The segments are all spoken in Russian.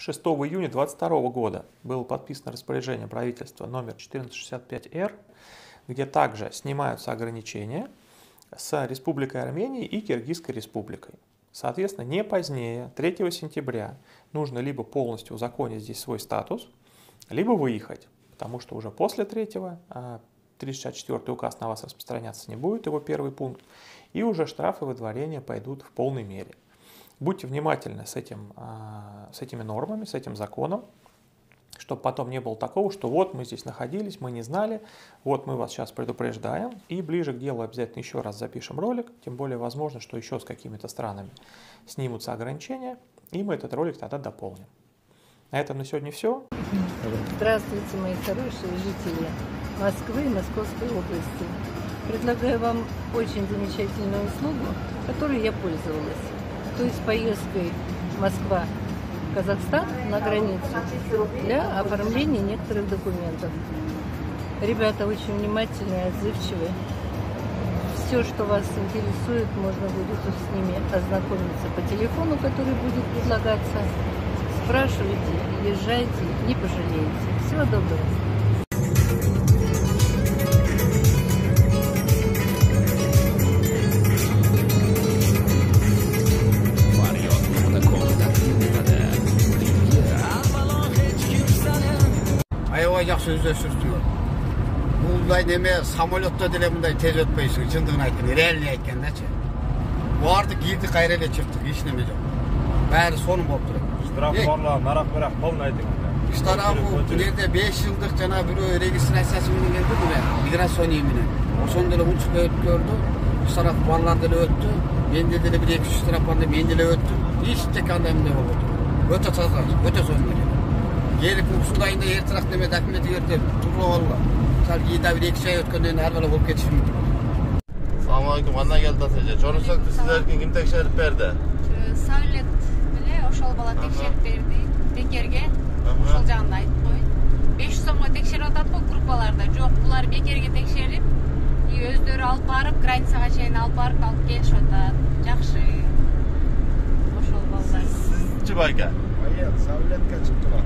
6 июня 2022 года было подписано распоряжение правительства номер 1465-Р, где также снимаются ограничения с Республикой Армения и Киргизской Республикой. Соответственно, не позднее 3 сентября нужно либо полностью узаконить здесь свой статус, либо выехать, потому что уже после 3-го 364 указ на вас распространяться не будет, его первый пункт, и уже штрафы и выдворения пойдут в полной мере. Будьте внимательны с этими нормами, с этим законом, чтобы потом не было такого, что вот мы здесь находились, мы не знали, вот мы вас сейчас предупреждаем, и ближе к делу обязательно еще раз запишем ролик, тем более возможно, что еще с какими-то странами снимутся ограничения, и мы этот ролик тогда дополним. На этом на сегодня все. Здравствуйте, мои хорошие жители Москвы и Московской области. Предлагаю вам очень замечательную услугу, которой я пользовалась. То есть поездкой Москва-Казахстан на границу для оформления некоторых документов. Ребята очень внимательные, отзывчивые. Все, что вас интересует, можно будет с ними ознакомиться по телефону, который будет предлагаться. Спрашивайте, езжайте, не пожалеете. Всего доброго. Аябай жакшы өздөштүрүп. Мындай неме самолетто деле мындай тез өтпөйсүң, чындыгын айтканда, реально айткандачы. Барды кийдик, кайра эле чыктык, эч неме жок. Баары сонун болуп турат. Штраф барлар, нарак полный айтыңыз. Штрафы бул жерде 5 жылдык жана бирөө регистрациясы менен келди мына, миграция менен. Ошондо эле учурда өткөрдү. Штраф барлар деле өттү. Менде деле 1-2 штраф барды, мен деле өттүм. Эч андай эмне болбоду. Өтө таза, өтө сонун. Gelip ушундайында эртерээк неме документ ертип туруп алгыла. Мисалы кийде 1-2 ай өткөндөн кийин ар бала болуп кетиши мүмкүн. Assalomu alaykum, qanday keldi siz? Jo'rnisakda sizlarga kim tekshirib berdi? Savlet bile ошол бала tekshirib berdi. Bekerge ошол жагында айтып коюн. 500 сомго tekshirip атат го группаларда. Жок, булар бекерге tekshirip, өздөрү алып барып, границага чейин алып барып алып келишип атат. Жакшы. Ошол балдар. Sizchi bayka? Savletga chiqdilar.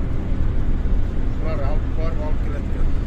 Alып барып алып келет.